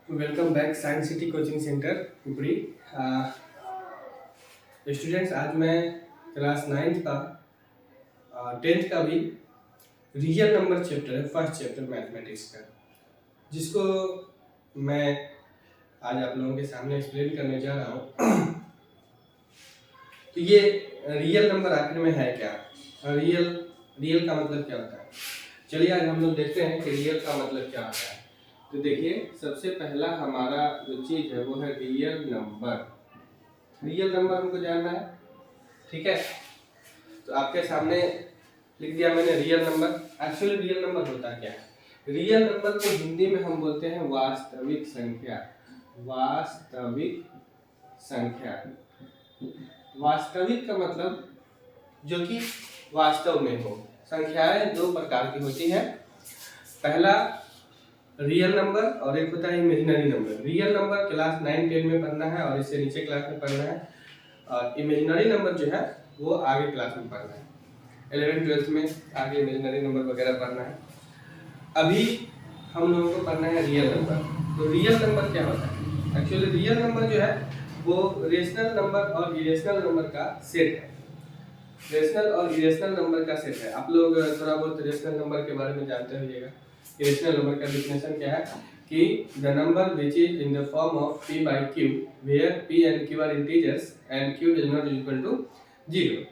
Welcome back science city coaching centre उपरी। Students, आज मैं क्लास 9th का 10th का भी रियल नंबर चैप्टर है, फर्स्ट चैप्टर मैथमेटिक्स का, जिसको मैं आज आप लोगों के सामने एक्सप्लेन करने जा रहा हूँ। तो ये रियल नंबर आखिर में है क्या, रियल का मतलब क्या होता है। चलिए आज हम लोग देखते हैं कि रियल का मतलब क्या होता है। तो देखिए, सबसे पहला हमारा जो चीज है वो है रियल नंबर। रियल नंबर हमको जानना है, ठीक है। तो आपके सामने लिख दिया मैंने real number. Actually real number होता क्या है? रियल नंबर को हिंदी में हम बोलते हैं वास्तविक संख्या। वास्तविक संख्या, वास्तविक का मतलब जो कि वास्तव में हो। संख्याएं दो प्रकार की होती है, पहला रियल नंबर और एक होता है imaginary number. Real number class 9-10 में पढ़ना है और इससे नीचे क्लास में पढ़ना है, और इमेजिनरी नंबर जो है वो आगे क्लास में पढ़ना है, 11th-12th में आगे इमेजिनरी नंबर वगैरह पढ़ना है। अभी हम लोगों को पढ़ना है रियल नंबर। तो रियल नंबर क्या होता है? एक्चुअली रियल नंबर जो है वो रेशनल नंबर और इरेशनल नंबर का सेट है। रेशनल और इरेशनल नंबर का सेट है। आप लोग थोड़ा बहुत रेशनल नंबर के बारे में जानते होइएगा। इरेशनल नंबर का डेफिनेशन क्या है कि the number which is in the form of p by q where p and q are integers and q is not equal to 0।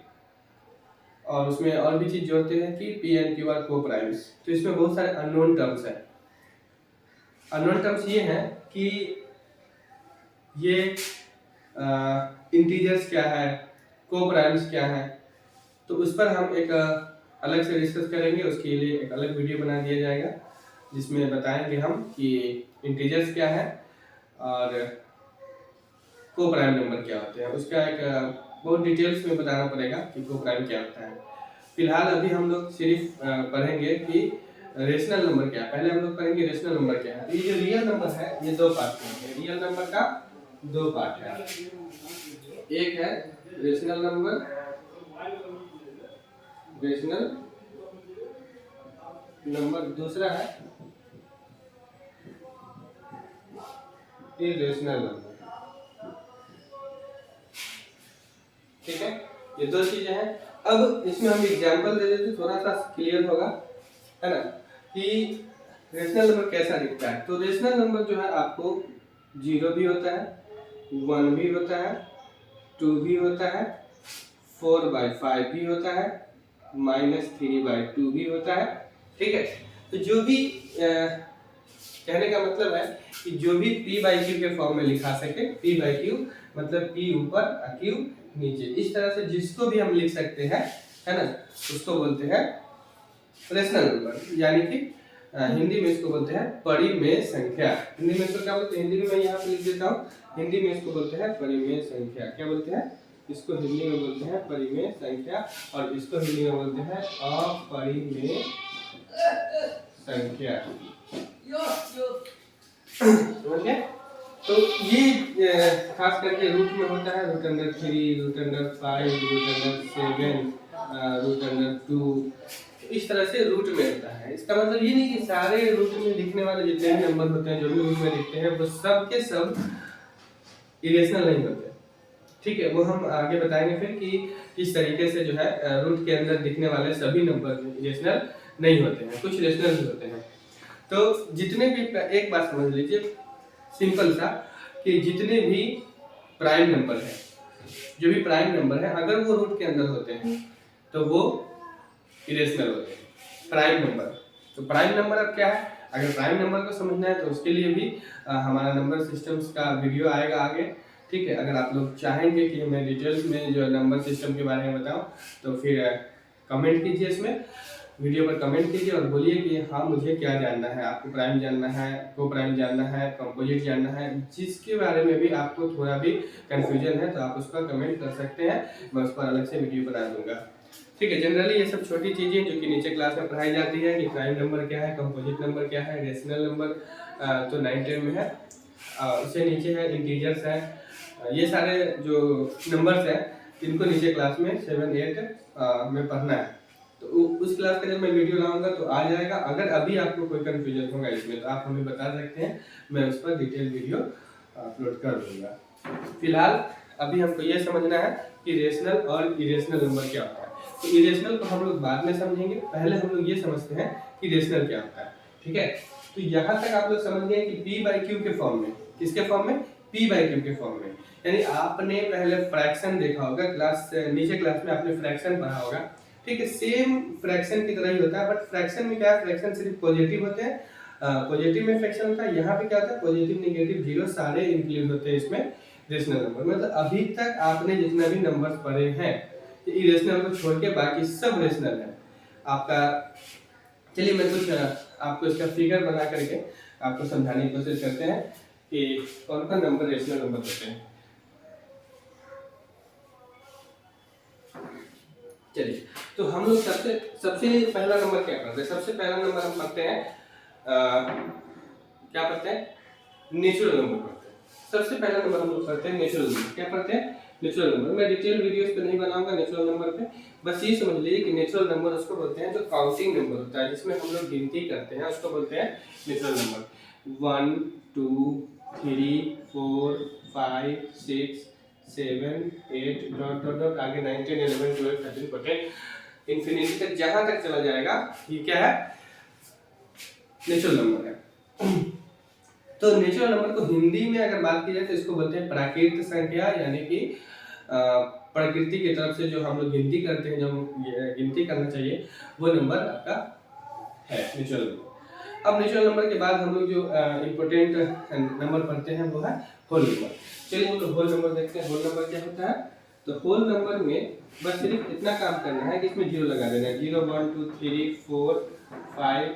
और उसमें और भी चीज जोड़ते हैं कि p and q are co-primes। तो इसमें बहुत सारे अननोन टर्म्स हैं। अननोन टर्म्स ये हैं कि ये इंटीजर्स क्या है, को-प्राइम्स क्या है। तो उस पर हम एक अलग से डिस्कस करेंगे। उसके लिए एक अलग वीडियो बना दिया जाएगा जिसमें बताएंगे हम कि इंटीजर्स क्या है और को प्राइम नंबर क्या होते हैं। उसका एक बहुत डिटेल्स में बताना पड़ेगा कि को प्राइम क्या होता है। फिलहाल अभी हम लोग सिर्फ पढ़ेंगे कि रेशनल नंबर क्या है। पहले हम लोग पढ़ेंगे रेशनल नंबर क्या है। ये जो रियल नंबर है ये दो पार्ट में है। रियल नंबर का दो पार्ट है, एक है रेशनल नंबर, रेशनल नंबर, दूसरा है इरेशनल नंबर। ठीक है, ये दो चीजें हैं। अब इसमें हम एग्जांपल दे देते थोड़ा सा क्लियर होगा, है ना, कि रेशनल नंबर कैसा दिखता है। तो रेशनल नंबर जो है आपको 0 भी होता है, 1 भी होता है, 2 भी होता है, 4/5 भी होता है, -3/2 भी होता है। ठीक है, तो जो भी कहने का मतलब है कि जो भी p by q के फॉर्म में लिखा सके, p by q मतलब p ऊपर q नीचे, इस तरह से जिसको भी हम लिख सकते हैं, है ना, उसको बोलते हैं रेशनल नंबर। यानी कि हिंदी में इसको बोलते हैं परिमेय संख्या। हिंदी में इसको क्या बोलते हैं? हिंदी में मैं यहाँ पे लिख देता हूँ। हिंदी में इसको बोलते हैं परिमेय संख्या। क्या बोलते हैं इसको? हिंदी में बोलते हैं परिमेय संख्या, और इसको हिंदी में बोलते हैं अपरिमेय संख्या। समझ गए? तो ये खास करके रूट में होता है, √3, √5, √7, √2, इस तरह से रूट में होता है। इसका मतलब ये नहीं कि सारे रूट में लिखने वाले जितने भी नंबर होते हैं, जो भी रूट में लिखते हैं, वो सब के सब इरेशनल नहीं होते। ठीक है, वो हम आगे बताएंगे फिर कि किस तरीके से जो है रूट के अंदर दिखने वाले सभी नंबर इरेशनल नहीं होते हैं, कुछ रेशनल भी होते हैं। तो जितने भी, एक बात समझ लीजिए सिंपल सा, कि जितने भी प्राइम नंबर है, जो भी प्राइम नंबर है, अगर वो रूट के अंदर होते हैं तो वो इरेशनल होते हैं, प्राइम नंबर। तो प्राइम नंबर अब क्या है? अगर प्राइम नंबर को समझना है तो उसके लिए भी हमारा नंबर सिस्टम्स का वीडियो आएगा आगे। ठीक है, अगर आप लोग चाहेंगे कि मैं डिटेल्स में जो नंबर सिस्टम के बारे में बताऊं तो फिर कमेंट कीजिए, इसमें वीडियो पर कमेंट कीजिए और बोलिए कि हाँ मुझे क्या जानना है। आपको प्राइम जानना है, को प्राइम जानना है, कंपोजिट जानना है, जिसके बारे में भी आपको थोड़ा भी कंफ्यूजन है तो आप उसका कमेंट कर सकते हैं, मैं उस पर अलग से वीडियो बना दूंगा। ठीक है, जनरली ये सब छोटी चीज़ें जो कि नीचे क्लास में पढ़ाई जाती है कि प्राइम नंबर क्या है, कंपोजिट नंबर क्या है, रेशनल नंबर तो 9-10 में है, उससे नीचे है इंटीजर्स है। ये सारे जो नंबर्स हैं इनको नीचे क्लास में 7-8 में पढ़ना है। तो उस क्लास का जब मैं वीडियो लाऊंगा तो आ जाएगा। अगर अभी आपको कोई कंफ्यूजन होगा इसमें तो आप हमें बता सकते हैं, मैं उस पर डिटेल वीडियो अपलोड कर दूंगा। फिलहाल अभी हमको ये समझना है कि रेशनल और इरेशनल नंबर क्या होता है। तो इरेशनल को हम लोग बाद में समझेंगे, पहले हम लोग ये समझते हैं कि रेशनल क्या होता है। ठीक है, तो यहाँ तक आप लोग समझ गए कि p/q के फॉर्म में, किसके फॉर्म में, p/q के फॉर्म में। यानी आपने पहले फ्रैक्शन देखा होगा, नीचे क्लास में आपने फ्रैक्शन पढ़ा होगा। ठीक है, सेम फ्रैक्शन की तरह ही होता है, बट फ्रैक्शन में क्या है, फ्रैक्शन सिर्फ पॉजिटिव होते हैं, पॉजिटिव में फ्रैक्शन होता है। यहाँ पे क्या होता है, पॉजिटिव नेगेटिव जीरो सारे इंक्लूड होते हैं इसमें रेशनल नंबर। मतलब अभी तक आपने जितना भी नंबर्स पढ़े हैं इरेशनल को छोड़ के बाकी सब रेशनल है आपका। चलिए मैं कुछ आपको इसका फिगर बना करके आपको समझाने की कोशिश करते हैं कि कौन कौन नंबर रेशनल नंबर होते हैं। चलिए, तो हम लोग सबसे पहला नंबर क्या पढ़ते हैं, सबसे पहला नंबर हम पढ़ते हैं क्या पढ़ते हैं, नेचुरल नंबर पढ़ते हैं। सबसे पहला नंबर हम लोग पढ़ते हैं नेचुरल नंबर। क्या पढ़ते हैं, नेचुरल नंबर। मैं डिटेल वीडियोस पे नहीं बनाऊंगा नेचुरल नंबर पे, बस ये समझ लीजिए कि नेचुरल नंबर उसको बोलते हैं जो काउंटिंग नंबर होता है, जिसमें हम लोग गिनती करते हैं, उसको बोलते हैं natural number. 1 2 3 4 5 6 7 8 dot dot dot आगे 9 10 11 12 13 14 इंफिनिटी तक जहां तक चला जाएगा ये क्या है, नेचुरल नंबर है। तो नेचुरल नंबर को हिंदी में अगर बात की जाए तो इसको बोलते हैं प्राकृत संख्या, यानी कि प्रकृति की तरफ से जो हम लोग गिनती करते हैं, जो गिनती करना चाहिए वो नंबर आपका है नेचुरल नंबर। अब नेचुरल नंबर के बाद हम लोग जो इम्पोर्टेंट नंबर पढ़ते हैं वो है होल नंबर। चलिए हम लोग होल नंबर देखते हैं। होल नंबर क्या होता है, तो होल नंबर में बस सिर्फ इतना काम करना है कि इसमें जीरो लगा देना है, 0 1 2 3 4 5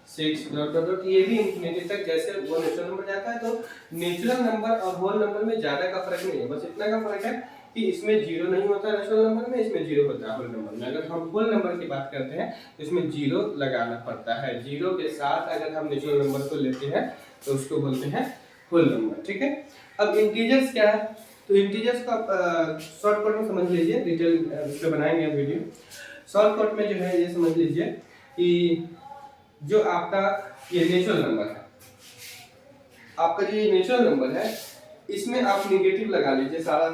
6 डॉट डॉट डॉट, ये भी इंफिनिटी तक जैसे वो नेचुरल नंबर जाता है। तो नेचुरल नंबर और होल नंबर में ज्यादा का फर्क नहीं है, बस इतना का फर्क है कि इसमें जीरो नहीं होता नेचुरल नंबर में, इसमें जीरो होता है होल नंबर में। अगर हम होल नंबर की बात करते हैं तो इसमें जीरो लगाना पड़ता है, जीरो के साथ अगर हम नेचुरल नंबर को लेते हैं तो उसको बोलते हैं होल नंबर। ठीक है, अब इंटीजर्स क्या है, तो इंटीजर्स को आप शॉर्टकट में समझ लीजिए, डिटेल उस पर बनाएंगे वीडियो। शॉर्टकट में जो है ये समझ लीजिए कि जो आपका ये नेचुरल नंबर है, आपका जो ये नेचुरल नंबर है इसमें आप निगेटिव लगा लीजिए, सारा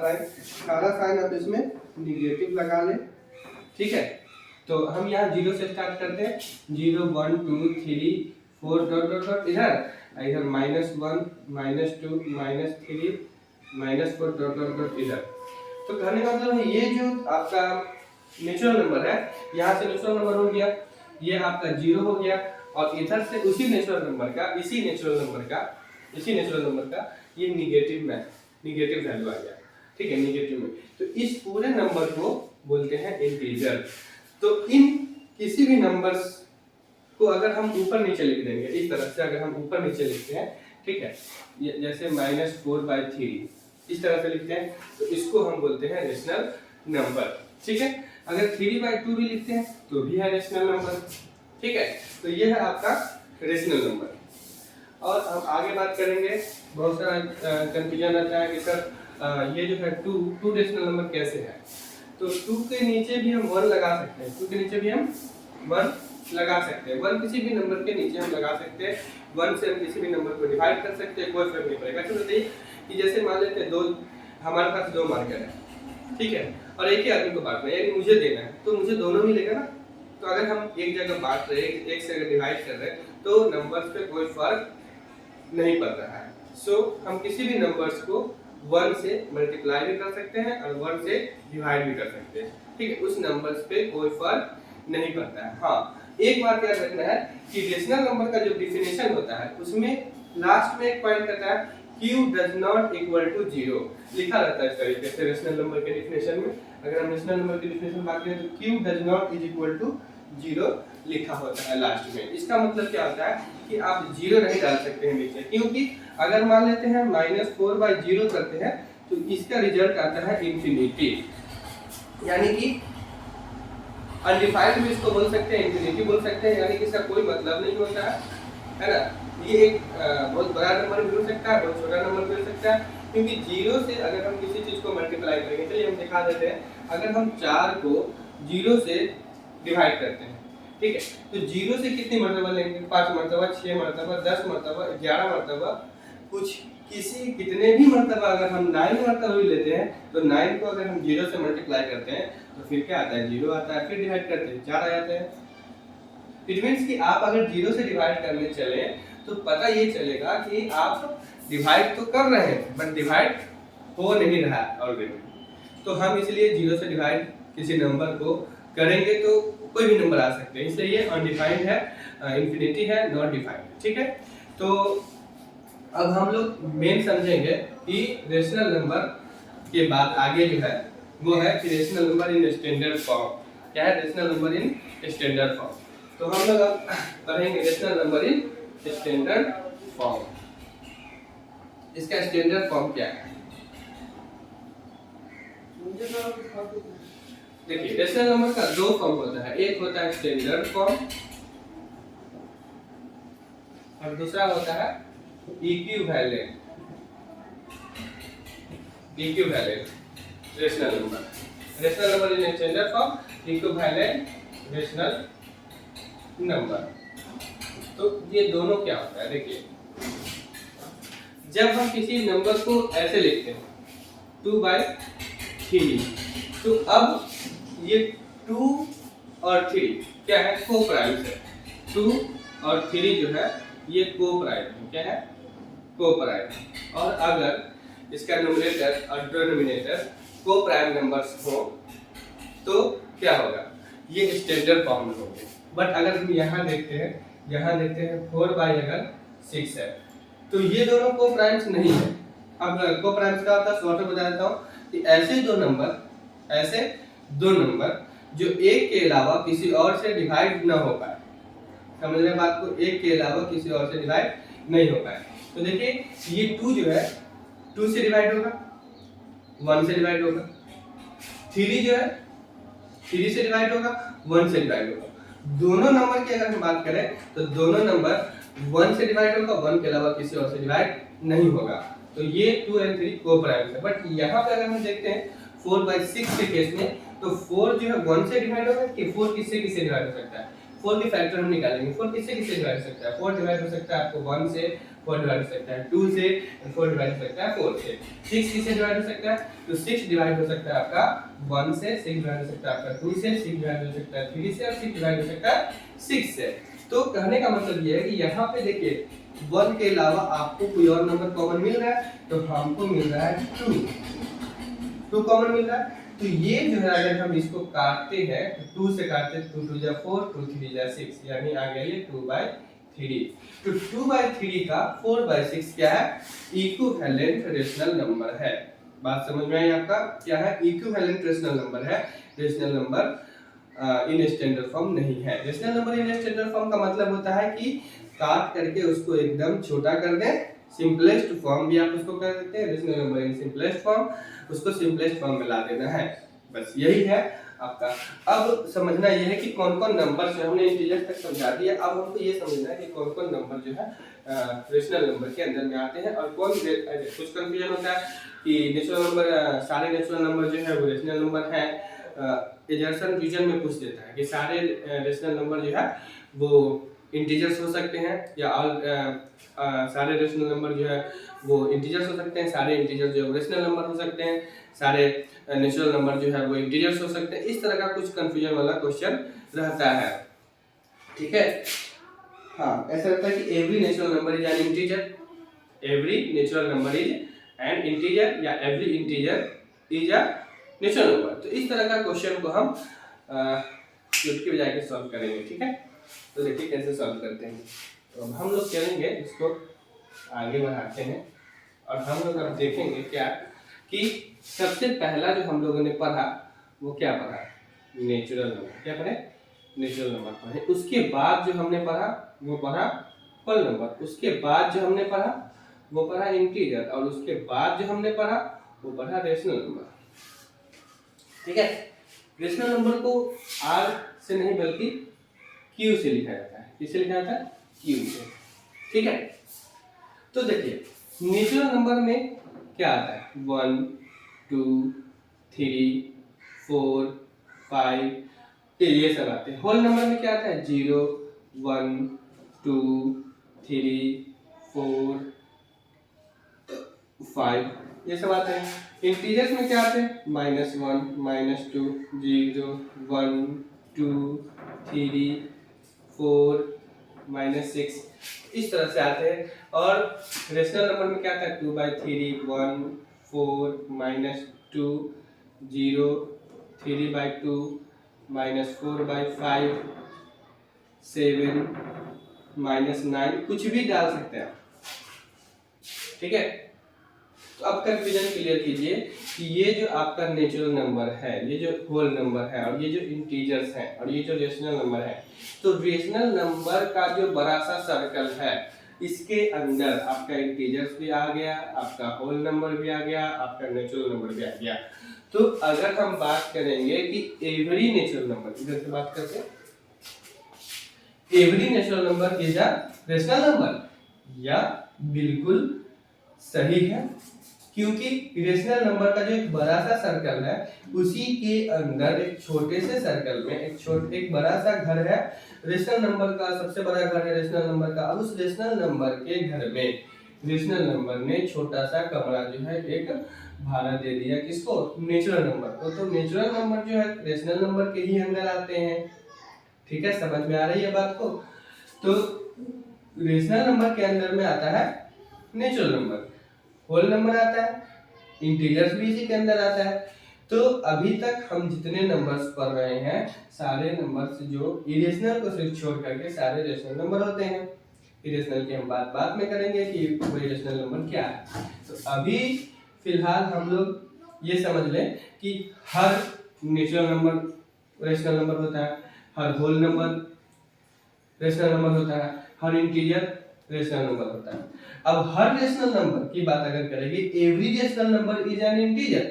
साइन आप इसमें निगेटिव लगा ले। ठीक है, तो हम यहाँ जीरो से स्टार्ट करते हैं, 0 1 2 3 4 डॉट डॉट डॉट, इधर -1 -2 -3 -4 डॉट डॉट डॉट इधर। तो कहने का मतलब है ये जो आपका नेचुरल नंबर है, यहाँ से नेचुरल नंबर हो गया, ये आपका जीरो हो गया, और इधर से उसी नेचुरल नंबर का इसी नेचुरल नंबर का ये निगेटिव वैल्यू आ गया। ठीक है, निगेटिव में, तो इस पूरे नंबर को बोलते हैं इंटीजर। तो इन किसी भी नंबर्स को अगर हम ऊपर नीचे लिख देंगे, इस तरह से अगर हम ऊपर नीचे लिखते हैं, ठीक है, जैसे -4/3 इस तरह से लिखते हैं, तो इसको हम बोलते हैं रेशनल नंबर। ठीक है, अगर 3/2 भी लिखते हैं तो भी है रेशनल नंबर। ठीक है, तो ये है आपका रेशनल नंबर। और हम आगे बात करेंगे, बहुत सारा कंफ्यूजन आता है कि सर ये जो है टू रेशनल नंबर कैसे है। तो 2 के नीचे भी हम 1 लगा सकते हैं, 2 के नीचे भी हम 1 लगा सकते हैं, 1 किसी भी नंबर के नीचे हम लगा सकते हैं, 1 से हम किसी भी नंबर को डिवाइड कर सकते हैं, कोई फर्क नहीं पड़ेगा। चलो देखिए कि जैसे मान लेते हैं हमारे पास 2 मार्कर है, ठीक है, और एक ही आदमी को बांटना है, यानी मुझे देना है, तो मुझे दोनों मिलेगा ना। तो अगर हम एक जगह बांट रहे हैं, एक से अगर डिवाइड कर रहे हैं, तो नंबर्स पे कोई फर्क नहीं पड़ रहा है। सो हम किसी भी नंबर्स को 1 से मल्टीप्लाई भी कर सकते हैं और 1 से डिवाइड भी कर सकते हैं। ठीक है, उस नंबर्स पे कोई फर्क नहीं पड़ता है। हाँ, एक बात याद रखना है कि रेशनल नंबर का जो डिफिनेशन होता है उसमें लास्ट में एक पॉइंट रहता है, q does not equal to 0 लिखा रहता है इस तरीके से रेशनल नंबर के डिफिनेशन में। अगर हम रेशनल नंबर की डिफिनेशन बात करें तो q does not is equal to 0 लिखा होता है लास्ट में। इसका मतलब क्या होता है कि आप 0 नहीं डाल सकते हैं नीचे, क्योंकि अगर मान लेते हैं -4/0 करते हैं तो इसका रिजल्ट आता है इंफिनिटी, यानी कि अनडिफाइंड भी इसको बोल सकते हैं, इंफिनिटी बोल सकते हैं, यानी कि इसका कोई मतलब नहीं होता है ना। ये एक बहुत बड़ा नंबर भी हो सकता है, बहुत छोटा नंबर भी हो सकता है, क्योंकि 0 से अगर हम किसी चीज को मल्टीप्लाई करेंगे, चलिए हम दिखा देते हैं। अगर हम 4 को 0 से डिवाइड करते हैं, ठीक है। तो 0 से कितनी मरतबा लेंगे? 5 मरतबा, 6 मरतबा, 10 मरतबा, 11 मरतबा, कुछ किसी कितने भी मरतबा अगर हम 9 मरतबा भी लेते हैं तो 9 को अगर हम 0 से मल्टीप्लाई करते हैं तो फिर क्या आता है? 0 आता है। फिर डिवाइड करते हैं 4 आ जाते हैं। इट मीन्स कि आप अगर 0 से डिवाइड करने चले तो पता ये चलेगा कि आप डिवाइड तो कर रहे हैं बट डिवाइड हो नहीं रहा है ऑलरेडी। तो हम इसलिए 0 से डिवाइड किसी नंबर को करेंगे तो कोई भी नंबर आ सकते हैं, इसलिए ये अनडिफाइंड है, इंफिनिटी है, नॉट डिफाइंड, ठीक है। तो अब हम लोग मेन समझेंगे कि रेशनल नंबर के बाद आगे जो है वो है कि rational number in standard form. क्या है? Rational number in standard form. तो हम लोग अब पढ़ेंगे rational number in standard form. इसका स्टैंडर्ड फॉर्म क्या है? देखिए, रेशनल नंबर का दो फॉर्म होता है, एक होता है स्टैंडर्ड फॉर्म और दूसरा होता है equivalent. Equivalent rational number. Rational number in standard form, equivalent rational number. तो ये दोनों क्या होता है? देखिए, जब हम किसी नंबर को ऐसे लिखते हैं 2/3, तो अब ये 2 और 3 क्या है? को-प्राइम्स है। 2 और 3 जो है ये को-प्राइम है। क्या है? को-प्राइम। और अगर इसका न्यूमरेटर और डिनोमिनेटर को-प्राइम नंबर्स हो तो क्या होगा? ये स्टैंडर्ड फॉर्म में होंगे। बट अगर हम यहाँ देखते हैं 4/6 है तो ये दोनों को-प्राइम्स नहीं है। अब को-प्राइम्स का होता है, शॉर्ट में बता देता हूँ कि ऐसे दो नंबर जो एक के अलावा किसी और से डिवाइड ना हो पाए। समझ रहे हैं बात को? एक के अलावा किसी और से डिवाइड नहीं हो पाए। तो देखिए, ये 2 जो है 2 से डिवाइड होगा, 1 से डिवाइड होगा। 3 जो है 3 से डिवाइड होगा, 1 से डिवाइड होगा। दोनों नंबर की अगर हम बात करें तो दोनों नंबर 1 से डिवाइड होगा, 1 के अलावा किसी और से डिवाइड नहीं होगा। तो ये 2 और 3 को-प्राइम्स है। बट यहाँ पे अगर हम देखते हैं 4/6 के केस में, तो 4 जो है 1 से डिवाइड होगा कि 4 किससे डिवाइड हो सकता है? 4 की फैक्टर हम निकालेंगे। 4 किससे डिवाइड हो सकता है? 4 डिवाइड हो सकता है आपको 1 से, 4 डिवाइड हो सकता है 2 से, 4 डिवाइड हो सकता है 4 से। 6 किससे डिवाइड हो सकता है? तो 6 डिवाइड हो सकता है आपका 1 से, 6 डिवाइड हो सकता है आपका 2 से, 6 डिवाइड हो सकता है 3 से और 6 डिवाइड हो सकता है 6 से। तो कहने का मतलब ये है कि यहाँ पे देखिए 1 के अलावा आपको कोई और नंबर कॉमन मिल रहा है, तो हमको मिल रहा है 2 कॉमन मिल रहा है। तो ये जो है अगर हम इसको काटते हैं तो 2 से काटते हैं, 2 2 जा 4, 2 3 जा 6, यानी आ गया ये 2/3। तो 2/3 का 4/6 क्या है? इक्विवेलेंट रेशनल नंबर है। बात समझ में आई आपका? क्या है? इक्विवेलेंट रेशनल नंबर है। Rational number in standard form नहीं है। Rational number in standard form का मतलब होता है कि काट करके उसको एकदम छोटा कर दें, सिंपलेस्ट फॉर्म भी आप उसको कर सकते हैं। Rational number in simplest form, उसको सिंपलेस्ट फॉर्म में ला देना है, बस यही है आपका। अब समझना यह है कि कौन कौन नंबर से हमने इंटीजर तक समझा दिया। अब हमको ये समझना है कि कौन कौन नंबर जो है रेशनल नंबर के अंदर में आते हैं और कौन। कुछ कंफ्यूजन होता है कि नेचुरल नंबर, सारे नेचुरल नंबर जो है वो रेशनल नंबर है। एजर्सन रीजन में पूछ देता है कि सारे रेशनल नंबर जो है वो इंटीजर्स हो सकते हैं या सारे रेशनल नंबर जो है वो इंटीजर्स हो सकते हैं, सारे इंटीजर जो है रेशनल नंबर हो सकते हैं, सारे नेचुरल नंबर जो है वो इंटीजर्स हो सकते हैं। इस तरह का कुछ कंफ्यूजन वाला क्वेश्चन रहता है, ठीक है। हाँ, ऐसा रहता है कि every natural number is an integer, every natural number is an integer या every integer is a natural number. तो इस तरह का क्वेश्चन को हम चुटकी बजा के सॉल्व करेंगे, ठीक है। तो देखिए कैसे सॉल्व करते हैं। तो हम लोग चलेंगे, इसको आगे बढ़ाते हैं और हम लोग अब देखेंगे क्या कि सबसे पहला जो हम लोगों ने पढ़ा वो क्या पढ़ा? Natural number. क्या पढ़े? नेचुरल नंबर पढ़े। उसके बाद जो हमने पढ़ा वो पढ़ा होल नंबर। उसके बाद जो हमने पढ़ा वो पढ़ा इंटीजर और उसके बाद जो हमने पढ़ा वो पढ़ा रेशनल नंबर, ठीक है। रेशनल नंबर को आर से नहीं बल्कि क्यू से लिखा जाता है। किससे लिखा जाता है? क्यू से, ठीक है। तो देखिए नेचुरल नंबर में क्या आता है? 1 2 3 4 5 ये सब आते हैं। होल नंबर में क्या आता है? 0 1 2 3 4 5 ये सब आते हैं। इंटीजर्स में क्या आते हैं? -1 -2 0 1 2 3 4 -6 इस तरह से आते हैं। और रेशनल नंबर में क्या आता है? 2/3 1 4 -2 0 3/2 -4/5 7 -9 कुछ भी डाल सकते हैं आप, ठीक है। तो अब कंफ्यूजन क्लियर कीजिए कि ये जो आपका नेचुरल नंबर है, ये जो होल नंबर है, और ये जो इंटीजर्स हैं, और ये जो रेशनल नंबर है, तो रेशनल नंबर का जो बड़ा सा सर्कल है, इसके अंदर आपका इंटीजर्स भी आ गया, आपका होल नंबर भी आ गया, आपका नेचुरल नंबर भी आ गया। तो अगर हम बात करेंगे कि एवरी नेचुरल नंबर, इधर से बात करते हैं, every natural number is a rational number, या बिल्कुल सही है, क्योंकि रेशनल नंबर का जो एक बड़ा सा सर्कल है, उसी के अंदर एक छोटे से सर्कल में एक बड़ा सा घर है रेशनल नंबर का, सबसे बड़ा घर है रेशनल नंबर का। अब उस रेशनल नंबर के घर में रेशनल नंबर ने छोटा सा कमरा जो है एक भाड़ा दे दिया, किसको? नेचुरल नंबर को। तो नेचुरल नंबर जो है रेशनल नंबर के ही अंदर आते हैं, ठीक है, समझ में आ रही है बात को। तो रेशनल नंबर के अंदर में आता है नेचुरल नंबर, होल नंबर आता है, इंटीजर्स भी इसी के अंदर आता है। तो अभी तक हम जितने नंबर्स पढ़ रहे हैं, सारे नंबर्स जो इरेशनल को सिर्फ छोड़ करके सारे रेशनल नंबर होते हैं। इरेशनल की हम बात में करेंगे कि वो इरेशनल नंबर क्या है। तो अभी फिलहाल हम लोग ये समझ लें कि हर नेचुरल नंबर रेशनल नंबर होता है, हर होल नंबर रेशनल नंबर होता है, हर इंटीजर रेशनल नंबर होता है। अब हर रेशनल नंबर की बात अगर करेंगे, every rational number is an integer.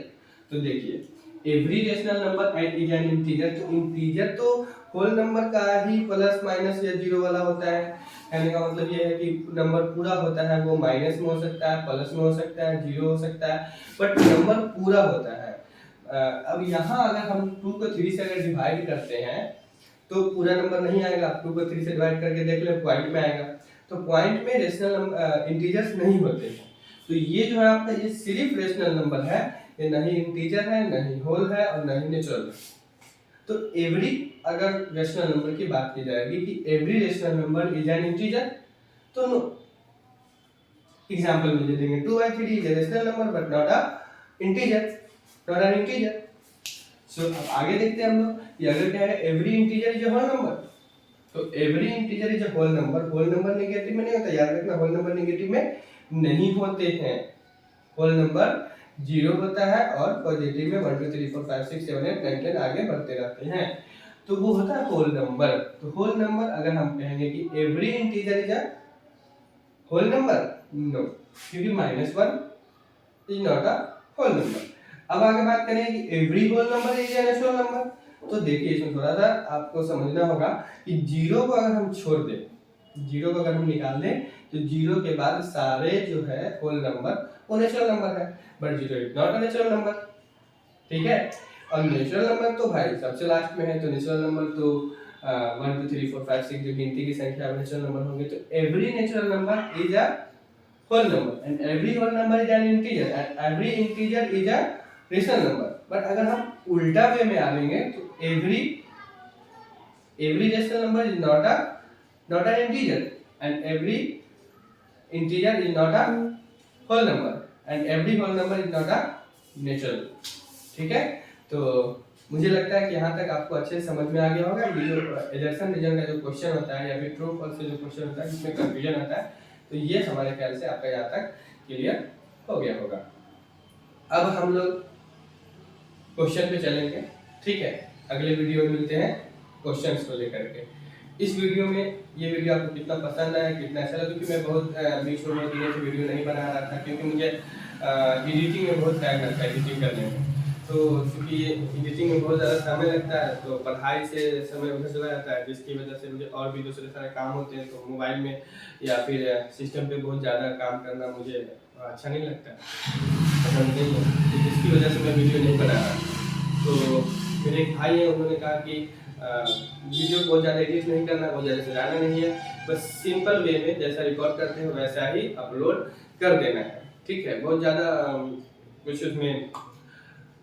तो देखिए every rational number is an integer, तो इंटीजर तो होल नंबर का ही प्लस माइनस या जीरो वाला होता है। कहने का मतलब ये है कि नंबर पूरा होता है वो माइनस में हो सकता है, प्लस में हो सकता है, जीरो हो सकता है, बट नंबर पूरा होता है। अब यहाँ अगर हम 2 को 3 से अगर डिवाइड करते हैं तो पूरा नंबर नहीं आएगा। 2 को 3 से डिवाइड करके देख ले, पॉइंट में आएगा। तो पॉइंट में रेशनल इंटीजर्स नहीं होते हैं। तो ये जो है आपका ये सिर्फ रेशनल नंबर है, ये नहीं इंटीजर है, नहीं होल है, और नहीं नेचुरल है। तो एवरी अगर रेशनल नंबर की बात की जाएगी कि every rational number is an integer, तो नो। एग्जांपल में दे देंगे 2/3 is a rational number but not a integer, not an integer. So अब आगे देखते हैं हम लोग कि अगर क्या है every integer is a whole number, तो every integer is a whole number. Whole number negative में नहीं होता, याद रखना, होल नंबर नेगेटिव में नहीं होते हैं। होल नंबर 0 होता है और पॉजिटिव में 1 2 3 4 5 6 7 8 9 10 आगे बढ़ते रहते हैं, तो वो होता है होल नंबर। तो होल नंबर अगर हम कहेंगे कि every integer is a whole number, no, क्योंकि -1 is not a whole number. अब आगे बात करें कि every whole number is a natural number, तो देखिए इसमें थोड़ा सा आपको समझना होगा कि 0 को अगर हम छोड़ दें, 0 को अगर हम निकाल दें, तो 0 के बाद सारे जो है होल नंबर वो नेचुरल नंबर है, but 0 is not a natural number, ठीक है। और नेचुरल नंबर तो भाई सबसे लास्ट में है, तो नेचुरल नंबर तो 1 2 3 4 5 6 जो गिनती की संख्या नेचुरल नंबर होंगे। तो every natural number is a whole number and every whole number is an integer and every integer is a rational number. But अगर हम उल्टा वे में आएंगे तो every rational number is not an integer and every integer is not a whole number and every whole number is not a natural, ठीक है। तो मुझे लगता है कि यहाँ तक आपको अच्छे से समझ में आ गया होगा। ये जो एजर्सन रीजन का जो क्वेश्चन होता है या फिर ट्रू फॉल्स का जो क्वेश्चन होता है जिसमें कंफ्यूजन आता है, तो ये हमारे ख्याल से आपका यहाँ तक क्लियर हो गया होगा। अब हम लोग क्वेश्चन पे चलेंगे, ठीक है। अगले वीडियो में मिलते हैं क्वेश्चंस को लेकर के। इस वीडियो में ये वीडियो आपको कितना पसंद आया, कितना अच्छा लगा, क्योंकि मैं बहुत बीच में दिनों से वीडियो नहीं बना रहा था, क्योंकि मुझे एडिटिंग में बहुत टाइम लगता है एडिटिंग करने में। तो क्योंकि एडिटिंग में बहुत ज़्यादा समय लगता है, तो पढ़ाई से समय उधर चला जाता है, जिसकी वजह से मुझे और भी दूसरे सारे काम होते हैं, तो मोबाइल में या फिर सिस्टम पे बहुत ज़्यादा काम करना मुझे अच्छा नहीं लगता, पसंद नहीं है, तो जिसकी वजह से मैं वीडियो नहीं बना रहा। तो मेरे एक भाई है, उन्होंने कहा कि वीडियो बहुत ज़्यादा एडिट नहीं करना, बहुत ज़्यादा सजाना नहीं है, बस सिंपल वे में जैसा रिकॉर्ड करते हैं वैसा ही अपलोड कर देना है, ठीक है। बहुत ज़्यादा कुछ उसमें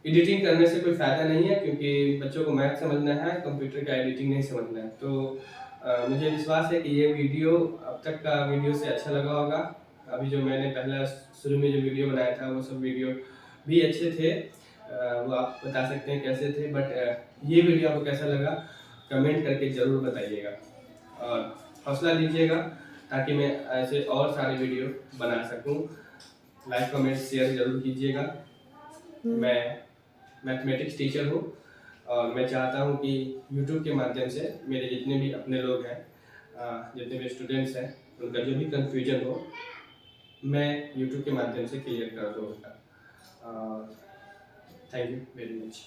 एडिटिंग करने से कोई फ़ायदा नहीं है, क्योंकि बच्चों को मैथ समझना है, कंप्यूटर का एडिटिंग नहीं समझना है। तो मुझे विश्वास है कि ये वीडियो अब तक का वीडियो से अच्छा लगा होगा। अभी जो मैंने पहला शुरू में जो वीडियो बनाया था वो सब वीडियो भी अच्छे थे, वो आप बता सकते हैं कैसे थे, बट ये वीडियो आपको कैसा लगा कमेंट करके ज़रूर बताइएगा और हौसला दीजिएगा ताकि मैं ऐसे और सारे वीडियो बना सकूं। लाइक कमेंट शेयर ज़रूर कीजिएगा। मैं मैथमेटिक्स टीचर हूँ और मैं चाहता हूँ कि YouTube के माध्यम से मेरे जितने भी अपने लोग हैं, जितने भी स्टूडेंट्स हैं, उनका जो भी कन्फ्यूजन हो मैं YouTube के माध्यम से क्लियर कर दूँ उसका। Thank you very much.